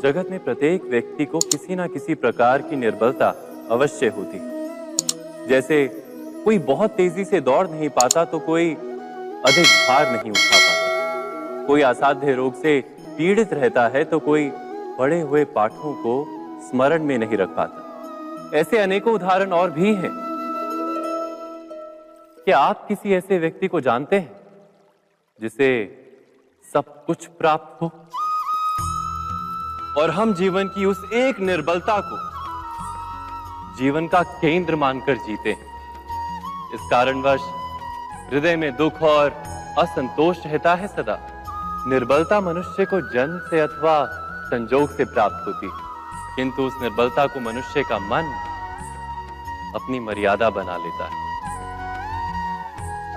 जगत में प्रत्येक व्यक्ति को किसी ना किसी प्रकार की निर्बलता अवश्य होती है। जैसे कोई बहुत तेजी से दौड़ नहीं पाता तो कोई अधिक भार नहीं उठा पाता, कोई असाध्य रोग से पीड़ित रहता है तो कोई पढ़े हुए पाठों को स्मरण में नहीं रख पाता। ऐसे अनेकों उदाहरण और भी हैं। क्या आप किसी ऐसे व्यक्ति को जानते हैं जिसे सब कुछ प्राप्त हो और हम जीवन की उस एक निर्बलता को जीवन का केंद्र मानकर जीते हैं? इस कारणवश हृदय में दुख और असंतोष रहता है सदा। निर्बलता मनुष्य को जन्म से अथवा संजोग से प्राप्त होती है, किंतु उस निर्बलता को मनुष्य का मन अपनी मर्यादा बना लेता है।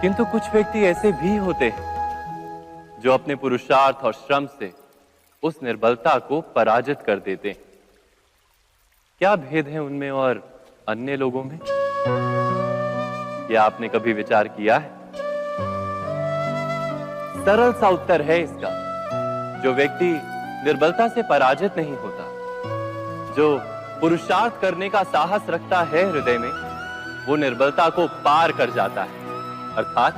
किंतु कुछ व्यक्ति ऐसे भी होते हैं जो अपने पुरुषार्थ और श्रम से उस निर्बलता को पराजित कर देते हैं। क्या भेद है उनमें और अन्य लोगों में? क्या आपने कभी विचार किया है? सरल सा उत्तर है इसका। जो व्यक्ति निर्बलता से पराजित नहीं होता, जो पुरुषार्थ करने का साहस रखता है हृदय में, वो निर्बलता को पार कर जाता है। अर्थात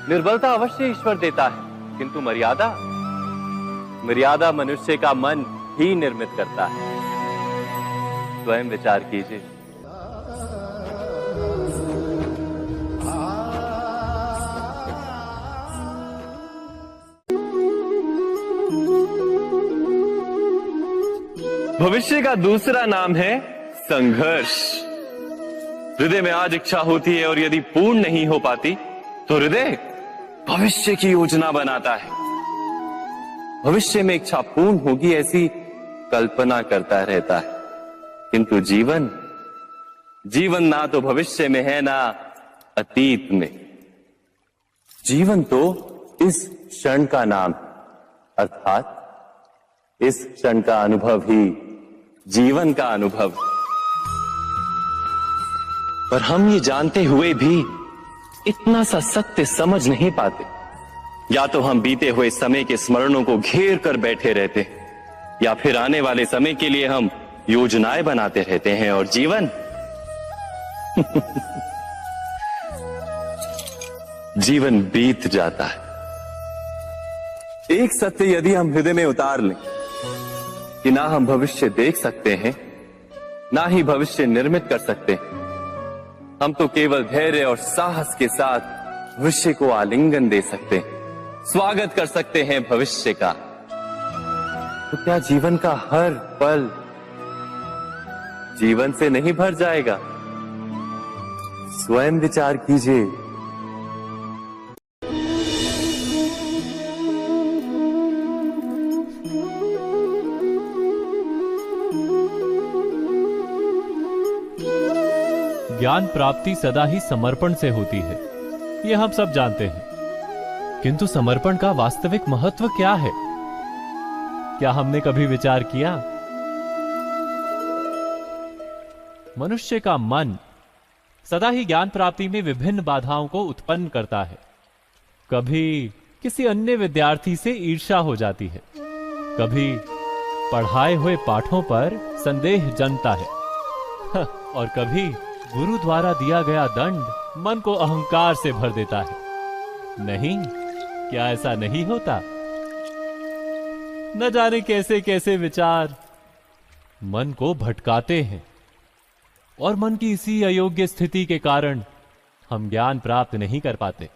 निर्बलता अवश्य ईश्वर देता है, किंतु मर्यादा मनुष्य का मन ही निर्मित करता है। स्वयं विचार कीजिए। भविष्य का दूसरा नाम है संघर्ष। हृदय में आज इच्छा होती है और यदि पूर्ण नहीं हो पाती तो हृदय भविष्य की योजना बनाता है। भविष्य में इच्छा पूर्ण होगी ऐसी कल्पना करता रहता है, किंतु जीवन ना तो भविष्य में है ना अतीत में। जीवन तो इस क्षण का नाम है, अर्थात इस क्षण का अनुभव ही जीवन का अनुभव। पर हम ये जानते हुए भी इतना सा सत्य समझ नहीं पाते। या तो हम बीते हुए समय के स्मरणों को घेर कर बैठे रहते हैं, या फिर आने वाले समय के लिए हम योजनाएं बनाते रहते हैं और जीवन जीवन बीत जाता है। एक सत्य यदि हम हृदय में उतार लें कि ना हम भविष्य देख सकते हैं, ना ही भविष्य निर्मित कर सकते हैं, हम तो केवल धैर्य और साहस के साथ भविष्य को आलिंगन दे सकते हैं, स्वागत कर सकते हैं भविष्य का। तो क्या जीवन का हर पल जीवन से नहीं भर जाएगा? स्वयं विचार कीजिए। ज्ञान प्राप्ति सदा ही समर्पण से होती है, यह हम सब जानते हैं। किंतु समर्पण का वास्तविक महत्व क्या है? क्या हमने कभी विचार किया? मनुष्य का मन सदा ही ज्ञान प्राप्ति में विभिन्न बाधाओं को उत्पन्न करता है। कभी किसी अन्य विद्यार्थी से ईर्ष्या हो जाती है, कभी पढ़ाए हुए पाठों पर संदेह जन्मता है और कभी गुरु द्वारा दिया गया दंड मन को अहंकार से भर देता है। नहीं, क्या ऐसा नहीं होता? न जाने कैसे कैसे विचार मन को भटकाते हैं और मन की इसी अयोग्य स्थिति के कारण हम ज्ञान प्राप्त नहीं कर पाते।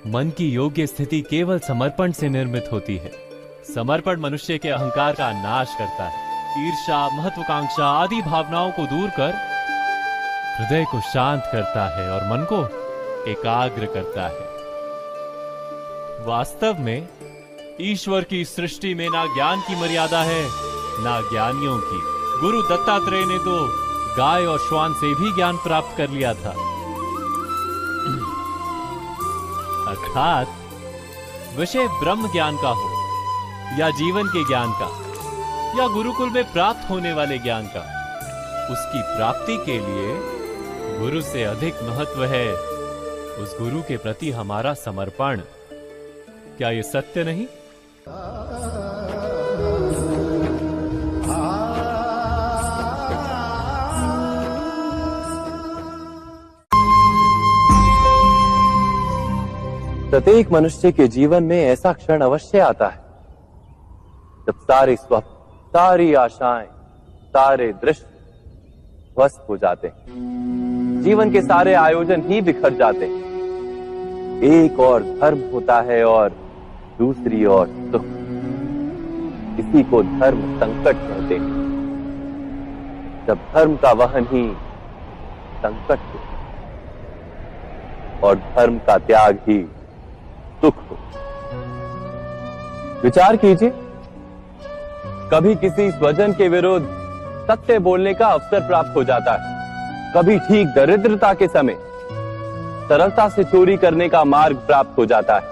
मन की योग्य स्थिति केवल समर्पण से निर्मित होती है। समर्पण मनुष्य के अहंकार का नाश करता है। ईर्ष्या, महत्वाकांक्षा आदि भावनाओं को दूर कर हृदय को शांत करता है और मन को एकाग्र करता है। वास्तव में ईश्वर की सृष्टि में ना ज्ञान की मर्यादा है ना ज्ञानियों की। गुरु दत्तात्रेय ने तो गाय और श्वान से भी ज्ञान प्राप्त कर लिया था। अर्थात विषय ब्रह्म ज्ञान का हो या जीवन के ज्ञान का या गुरुकुल में प्राप्त होने वाले ज्ञान का, उसकी प्राप्ति के लिए गुरु से अधिक महत्व है उस गुरु के प्रति हमारा समर्पण। क्या यह सत्य नहीं? प्रत्येक मनुष्य के जीवन में ऐसा क्षण अवश्य आता है जब सारे स्वप्न, सारी आशाएं, सारे दृश्य ध्वस्त हो जाते हैं। जीवन के सारे आयोजन ही बिखर जाते हैं। एक और धर्म होता है और दूसरी ओर सुख। इसी को धर्म संकट कहते हैं। जब धर्म का वहन ही संकट हो और धर्म का त्याग ही सुख हो। विचार कीजिए, कभी किसी स्वजन के विरुद्ध सत्य बोलने का अवसर प्राप्त हो जाता है, कभी ठीक दरिद्रता के समय सरलता से चोरी करने का मार्ग प्राप्त हो जाता है,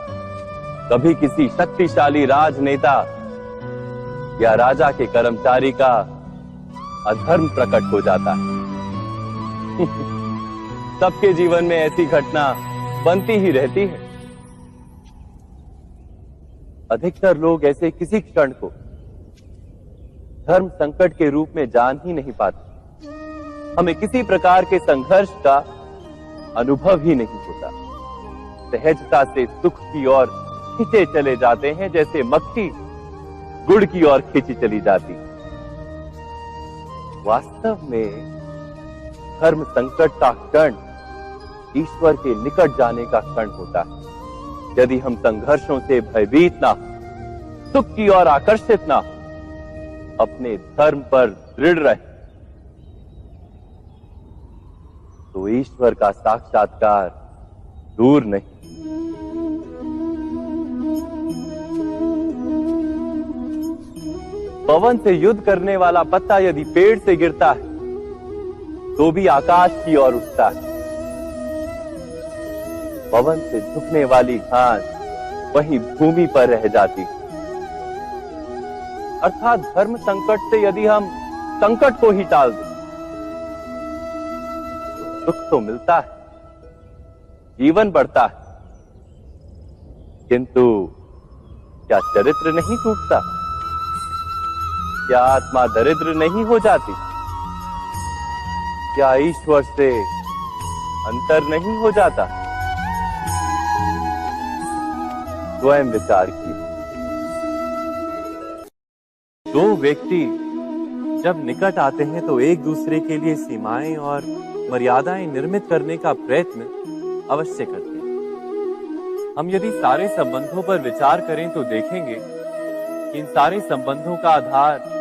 कभी किसी शक्तिशाली राजनेता या राजा के कर्मचारी का अधर्म प्रकट हो जाता है। सबके जीवन में ऐसी घटना बनती ही रहती है। अधिकतर लोग ऐसे किसी क्षण को धर्म संकट के रूप में जान ही नहीं पाते। हमें किसी प्रकार के संघर्ष का अनुभव ही नहीं होता। सहजता से सुख की ओर खींचे चले जाते हैं, जैसे मक्खी गुड़ की ओर खींची चली जाती। वास्तव में धर्म संकट का क्षण ईश्वर के निकट जाने का क्षण होता है। यदि हम संघर्षों से भयभीत ना हो, सुख की ओर आकर्षित ना हो, अपने धर्म पर दृढ़ रहे, तो ईश्वर का साक्षात्कार दूर नहीं। पवन से युद्ध करने वाला पत्ता यदि पेड़ से गिरता है तो भी आकाश की ओर उठता है। पवन से झुकने वाली घास वहीं भूमि पर रह जाती है। अर्थात धर्म संकट से यदि हम संकट को ही टाल दें तो सुख तो मिलता है, जीवन बढ़ता है, किंतु क्या चरित्र नहीं टूटता? क्या आत्मा दरिद्र नहीं हो जाती? क्या ईश्वर से अंतर नहीं हो जाता? स्वयं विचार कीजिए। दो व्यक्ति जब निकट आते हैं तो एक दूसरे के लिए सीमाएं और मर्यादाएं निर्मित करने का प्रयत्न अवश्य करते हैं। हम यदि सारे संबंधों पर विचार करें तो देखेंगे कि इन सारे संबंधों का आधार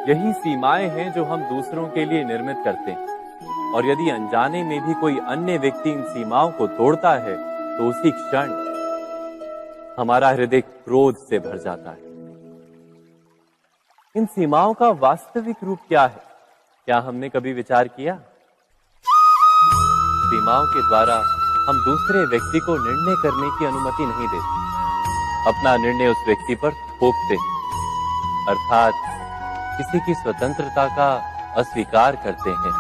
यही सीमाएं हैं जो हम दूसरों के लिए निर्मित करते हैं। और यदि अनजाने में भी कोई अन्य व्यक्ति इन सीमाओं को तोड़ता है तो उसी क्षण हमारा हृदय क्रोध से भर जाता है। इन सीमाओं का वास्तविक रूप क्या है? क्या हमने कभी विचार किया? सीमाओं के द्वारा हम दूसरे व्यक्ति को निर्णय करने की अनुमति नहीं देते। अपना निर्णय उस व्यक्ति पर थोपते, अर्थात किसी की स्वतंत्रता का अस्वीकार करते हैं।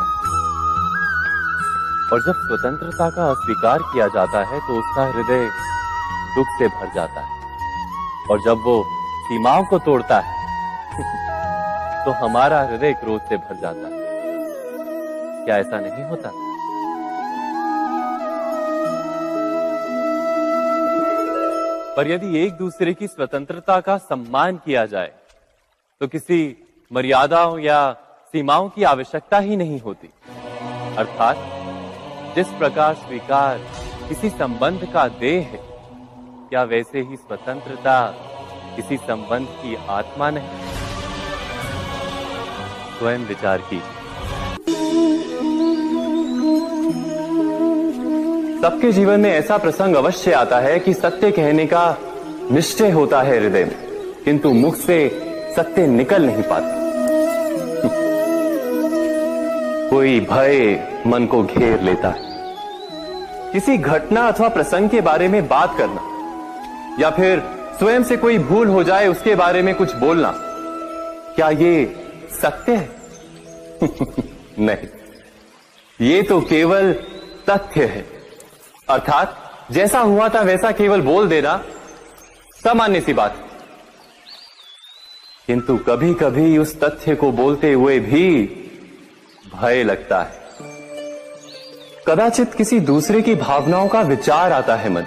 और जब स्वतंत्रता का अस्वीकार किया जाता है तो उसका हृदय दुख से भर जाता है। और जब वो सीमाओं को तोड़ता है तो हमारा हृदय क्रोध से भर जाता है। क्या ऐसा नहीं होता? पर यदि एक दूसरे की स्वतंत्रता का सम्मान किया जाए तो किसी मर्यादाओं या सीमाओं की आवश्यकता ही नहीं होती। अर्थात जिस प्रकार स्वीकार किसी संबंध का देह है, क्या वैसे ही स्वतंत्रता किसी संबंध की आत्मा नहीं? स्वयं विचार कीजिए। सबके जीवन में ऐसा प्रसंग अवश्य आता है कि सत्य कहने का निश्चय होता है हृदय में, किंतु मुख से सत्य निकल नहीं पाता। कोई भय मन को घेर लेता है। किसी घटना अथवा प्रसंग के बारे में बात करना या फिर स्वयं से कोई भूल हो जाए उसके बारे में कुछ बोलना, क्या ये सत्य है? नहीं, ये तो केवल तथ्य है। अर्थात जैसा हुआ था वैसा केवल बोल देना सामान्य सी बात है। किंतु कभी कभी उस तथ्य को बोलते हुए भी भय लगता है। कदाचित किसी दूसरे की भावनाओं का विचार आता है मन।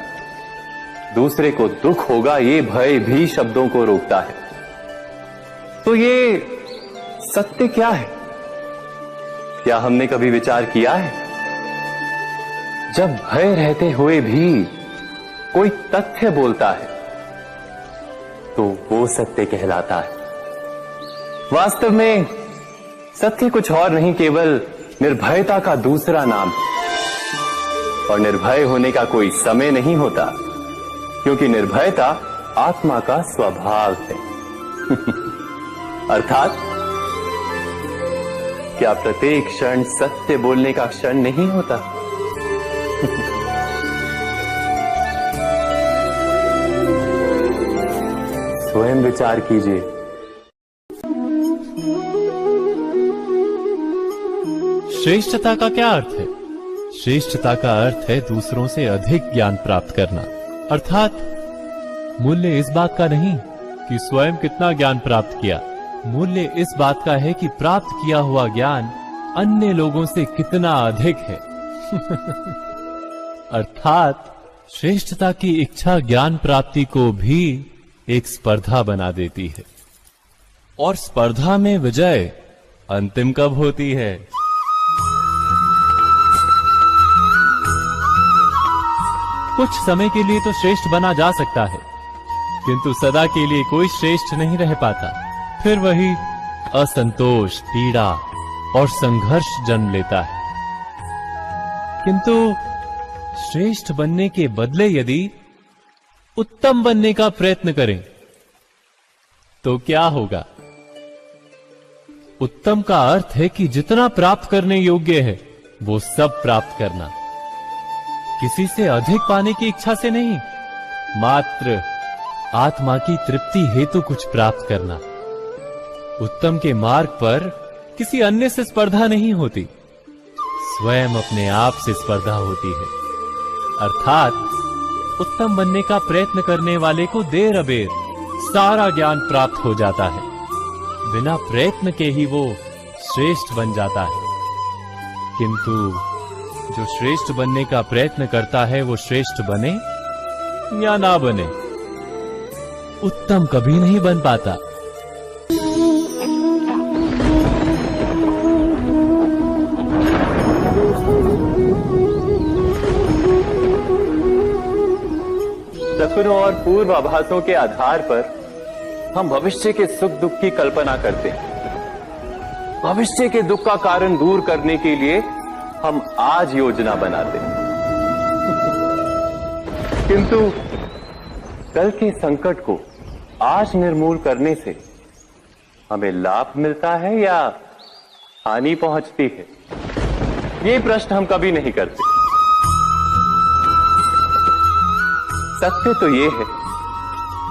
दूसरे को दुख होगा ये भय भी शब्दों को रोकता है। तो ये सत्य क्या है? क्या हमने कभी विचार किया है? जब भय रहते हुए भी कोई तथ्य बोलता है तो वो सत्य कहलाता है। वास्तव में सत्य कुछ और नहीं, केवल निर्भयता का दूसरा नाम है। और निर्भय होने का कोई समय नहीं होता, क्योंकि निर्भयता आत्मा का स्वभाव है। अर्थात क्या प्रत्येक क्षण सत्य बोलने का क्षण नहीं होता? स्वयं विचार कीजिए। श्रेष्ठता का क्या अर्थ है? श्रेष्ठता का अर्थ है दूसरों से अधिक ज्ञान प्राप्त करना। अर्थात मूल्य इस बात का नहीं कि स्वयं कितना ज्ञान प्राप्त किया, मूल्य इस बात का है कि प्राप्त किया हुआ ज्ञान अन्य लोगों से कितना अधिक है। अर्थात श्रेष्ठता की इच्छा ज्ञान प्राप्ति को भी एक स्पर्धा बना देती है। और स्पर्धा में विजय अंतिम कब होती है? कुछ समय के लिए तो श्रेष्ठ बना जा सकता है, किंतु सदा के लिए कोई श्रेष्ठ नहीं रह पाता। फिर वही असंतोष, पीड़ा और संघर्ष जन्म लेता है। किंतु श्रेष्ठ बनने के बदले यदि उत्तम बनने का प्रयत्न करें तो क्या होगा? उत्तम का अर्थ है कि जितना प्राप्त करने योग्य है वो सब प्राप्त करना, किसी से अधिक पाने की इच्छा से नहीं, मात्र आत्मा की तृप्ति हेतु कुछ प्राप्त करना। उत्तम के मार्ग पर किसी अन्य से स्पर्धा नहीं होती, स्वयं अपने आप से स्पर्धा होती है। अर्थात उत्तम बनने का प्रयत्न करने वाले को देर अबेर सारा ज्ञान प्राप्त हो जाता है। बिना प्रयत्न के ही वो श्रेष्ठ बन जाता है। किंतु जो श्रेष्ठ बनने का प्रयत्न करता है वो श्रेष्ठ बने या ना बने, उत्तम कभी नहीं बन पाता। सपनों और पूर्वाभासों के आधार पर हम भविष्य के सुख दुख की कल्पना करते हैं। भविष्य के दुख का कारण दूर करने के लिए हम आज योजना बनाते हैं। किंतु कल के संकट को आज निर्मूल करने से हमें लाभ मिलता है या हानि पहुंचती है? ये प्रश्न हम कभी नहीं करते। सत्य तो ये है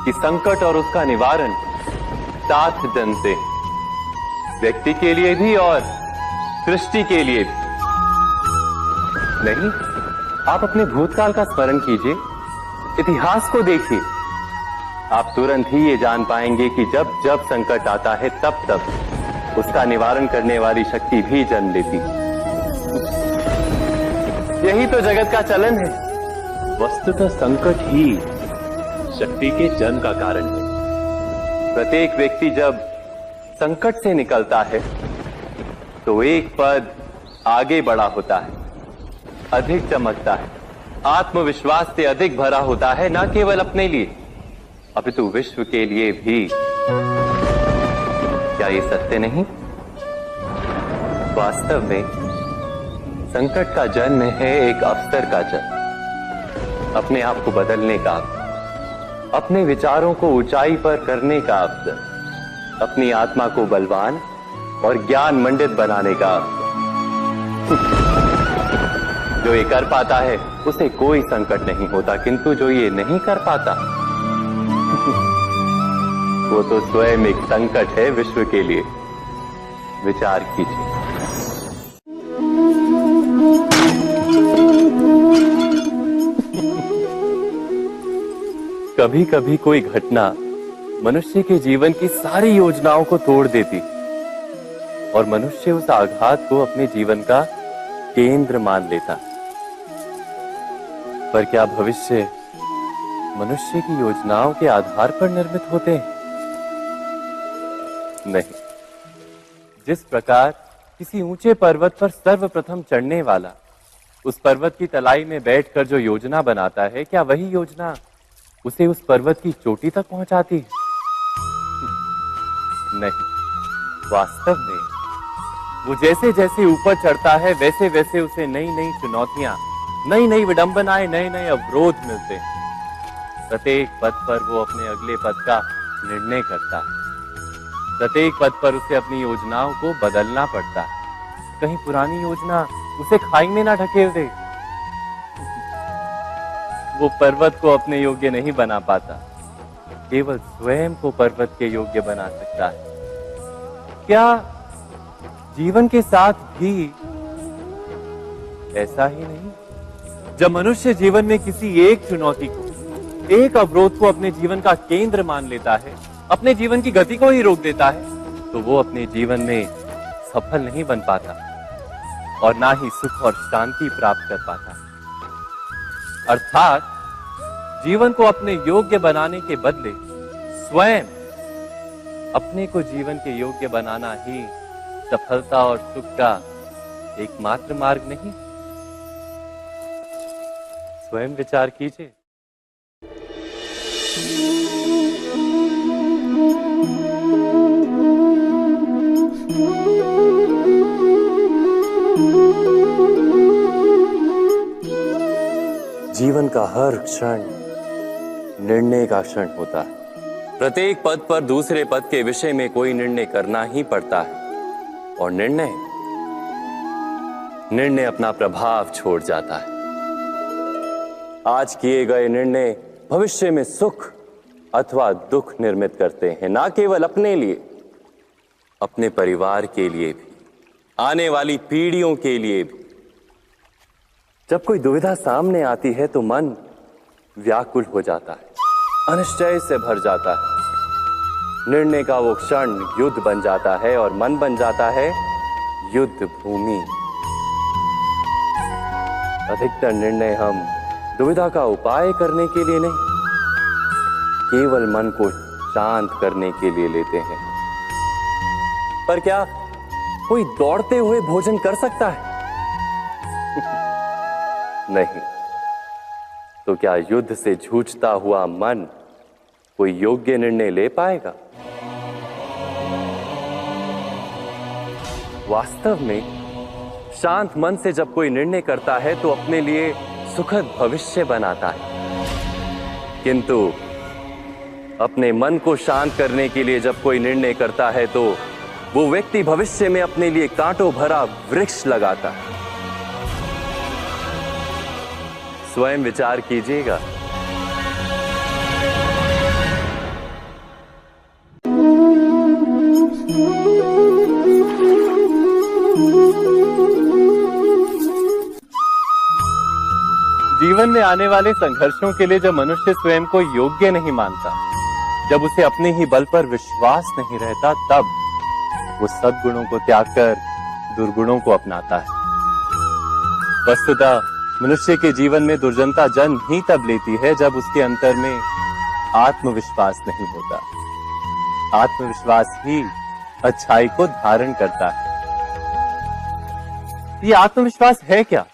कि संकट और उसका निवारण साथ जनते हैं, व्यक्ति के लिए भी और सृष्टि के लिए भी। नहीं, आप अपने भूतकाल का स्मरण कीजिए, इतिहास को देखिए। आप तुरंत ही ये जान पाएंगे कि जब जब संकट आता है तब तब उसका निवारण करने वाली शक्ति भी जन्म लेती है। यही तो जगत का चलन है। वस्तुतः संकट ही शक्ति के जन्म का कारण है। प्रत्येक व्यक्ति जब संकट से निकलता है तो एक पद आगे बढ़ा होता है, अधिक चमकता है, आत्मविश्वास से अधिक भरा होता है, न केवल अपने लिए अपितु विश्व के लिए भी। क्या ये सत्य नहीं? वास्तव में संकट का जन्म है एक अवसर का जन्म, अपने आप को बदलने का, अपने विचारों को ऊंचाई पर करने का अवसर, अपनी आत्मा को बलवान और ज्ञान मंडित बनाने का अवसर। जो ये कर पाता है उसे कोई संकट नहीं होता, किंतु जो ये नहीं कर पाता वो तो स्वयं एक संकट है विश्व के लिए। विचार कीजिए। कभी कभी कोई घटना मनुष्य के जीवन की सारी योजनाओं को तोड़ देती और मनुष्य उस आघात को अपने जीवन का केंद्र मान लेता। पर क्या भविष्य मनुष्य की योजनाओं के आधार पर निर्मित होते हैं? नहीं। जिस प्रकार किसी ऊंचे पर्वत पर सर्वप्रथम चढ़ने वाला उस पर्वत की तलाई में बैठकर जो योजना बनाता है, क्या वही योजना उसे उस पर्वत की चोटी तक पहुंचाती है? नहीं। वास्तव में वो जैसे जैसे ऊपर चढ़ता है वैसे वैसे उसे नई नई चुनौतियां, नई नई विडंबनाएं, नए नए अवरोध मिलते हैं। प्रत्येक पद पर वो अपने अगले पद का निर्णय करता है। प्रत्येक पद पर उसे अपनी योजनाओं को बदलना पड़ता है। कहीं पुरानी योजना उसे खाई में ना ढकेल दे। वो पर्वत को अपने योग्य नहीं बना पाता, केवल स्वयं को पर्वत के योग्य बना सकता है। क्या जीवन के साथ भी ऐसा ही नहीं? जब मनुष्य जीवन में किसी एक चुनौती को, एक अवरोध को अपने जीवन का केंद्र मान लेता है, अपने जीवन की गति को ही रोक देता है, तो वो अपने जीवन में सफल नहीं बन पाता और ना ही सुख और शांति प्राप्त कर पाता। अर्थात जीवन को अपने योग्य बनाने के बदले स्वयं अपने को जीवन के योग्य बनाना ही सफलता और सुख का एकमात्र मार्ग नहीं। स्वयं विचार कीजिए। जीवन का हर क्षण निर्णय का क्षण होता है। प्रत्येक पद पर दूसरे पद के विषय में कोई निर्णय करना ही पड़ता है और निर्णय अपना प्रभाव छोड़ जाता है। आज किए गए निर्णय भविष्य में सुख अथवा दुख निर्मित करते हैं, ना केवल अपने लिए, अपने परिवार के लिए भी, आने वाली पीढ़ियों के लिए भी। जब कोई दुविधा सामने आती है तो मन व्याकुल हो जाता है, अनिश्चय से भर जाता है। निर्णय का वो क्षण युद्ध बन जाता है और मन बन जाता है युद्ध भूमि। अधिकतर निर्णय हम दुविधा का उपाय करने के लिए नहीं, केवल मन को शांत करने के लिए लेते हैं। पर क्या कोई दौड़ते हुए भोजन कर सकता है? नहीं। तो क्या युद्ध से जूझता हुआ मन कोई योग्य निर्णय ले पाएगा? वास्तव में शांत मन से जब कोई निर्णय करता है तो अपने लिए सुखद भविष्य बनाता है, किंतु अपने मन को शांत करने के लिए जब कोई निर्णय करता है तो वो व्यक्ति भविष्य में अपने लिए कांटों भरा वृक्ष लगाता है। स्वयं विचार कीजिएगा। जीवन में आने वाले संघर्षों के लिए जब मनुष्य स्वयं को योग्य नहीं मानता, जब उसे अपने ही बल पर विश्वास नहीं रहता, तब वो सद्गुणों को त्याग कर दुर्गुणों को अपनाता है। वस्तुतः मनुष्य के जीवन में दुर्जनता जन्म ही तब लेती है जब उसके अंतर में आत्मविश्वास नहीं होता। आत्मविश्वास ही अच्छाई को धारण करता है। ये आत्मविश्वास है क्या?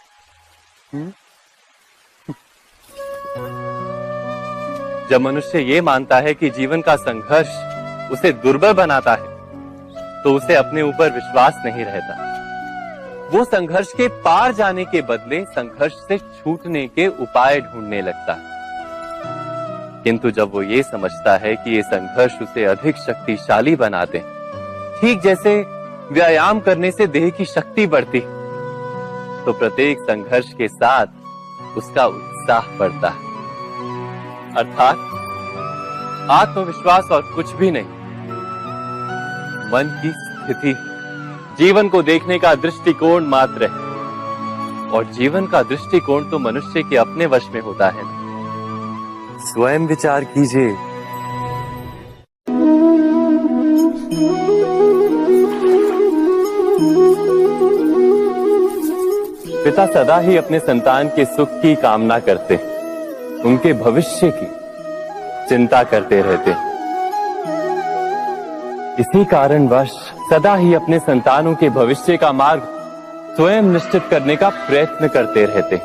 जब मनुष्य ये मानता है कि जीवन का संघर्ष उसे दुर्बल बनाता है, तो उसे अपने ऊपर विश्वास नहीं रहता। वो संघर्ष के पार जाने के बदले संघर्ष से छूटने के उपाय ढूंढने लगता है। किंतु जब वो ये समझता है कि ये संघर्ष उसे अधिक शक्तिशाली बनाते हैं, ठीक जैसे व्यायाम करने से देह की शक्ति बढ़ती, तो प्रत्येक संघर्ष के साथ उसका उत्साह बढ़ता है। अर्थात आत्मविश्वास और कुछ भी नहीं, मन की स्थिति, जीवन को देखने का दृष्टिकोण मात्र है। और जीवन का दृष्टिकोण तो मनुष्य के अपने वश में होता है। स्वयं विचार कीजिए। पिता सदा ही अपने संतान के सुख की कामना करते, उनके भविष्य की चिंता करते रहते। इसी कारणवश सदा ही अपने संतानों के भविष्य का मार्ग स्वयं निश्चित करने का प्रयत्न करते रहते।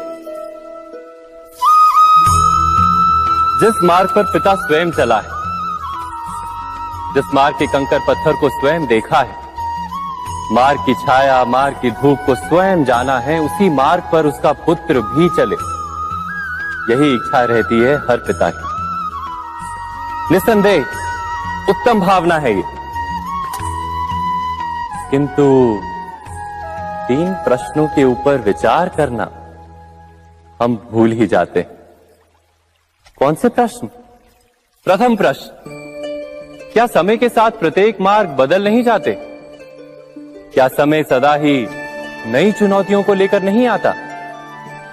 जिस मार्ग पर पिता स्वयं चला है, जिस मार्ग के कंकर पत्थर को स्वयं देखा है, मार्ग की छाया, मार्ग की धूप को स्वयं जाना है, उसी मार्ग पर उसका पुत्र भी चले, यही इच्छा रहती है हर पिता की। निसंदेह उत्तम भावना है ये, किंतु 3 प्रश्नों के ऊपर विचार करना हम भूल ही जाते हैं। कौन से प्रश्न? प्रथम प्रश्न, क्या समय के साथ प्रत्येक मार्ग बदल नहीं जाते? क्या समय सदा ही नई चुनौतियों को लेकर नहीं आता?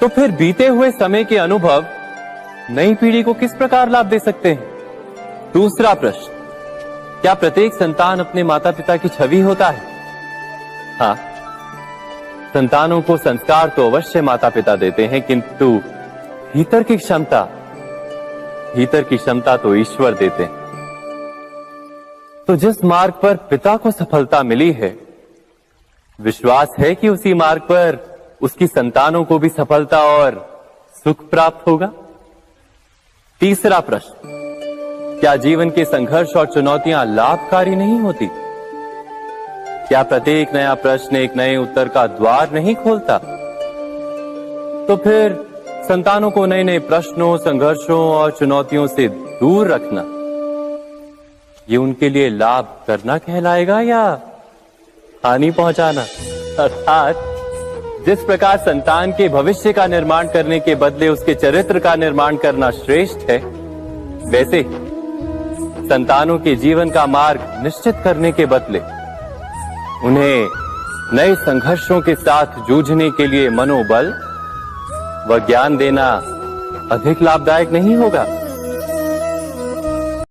तो फिर बीते हुए समय के अनुभव नई पीढ़ी को किस प्रकार लाभ दे सकते हैं? दूसरा प्रश्न, क्या प्रत्येक संतान अपने माता पिता की छवि होता है? हाँ, संतानों को संस्कार तो अवश्य माता पिता देते हैं, किंतु भीतर की क्षमता तो ईश्वर देते हैं। तो जिस मार्ग पर पिता को सफलता मिली है, विश्वास है कि उसी मार्ग पर उसकी संतानों को भी सफलता और सुख प्राप्त होगा। तीसरा प्रश्न, क्या जीवन के संघर्ष और चुनौतियां लाभकारी नहीं होती? क्या प्रत्येक नया प्रश्न एक नए उत्तर का द्वार नहीं खोलता? तो फिर संतानों को नए नए प्रश्नों, संघर्षों और चुनौतियों से दूर रखना, ये उनके लिए लाभ करना कहलाएगा या हानि पहुंचाना? अर्थात जिस प्रकार संतान के भविष्य का निर्माण करने के बदले उसके चरित्र का निर्माण करना श्रेष्ठ है, वैसे संतानों के जीवन का मार्ग निश्चित करने के बदले उन्हें नए संघर्षों के साथ जूझने के लिए मनोबल व ज्ञान देना अधिक लाभदायक नहीं होगा।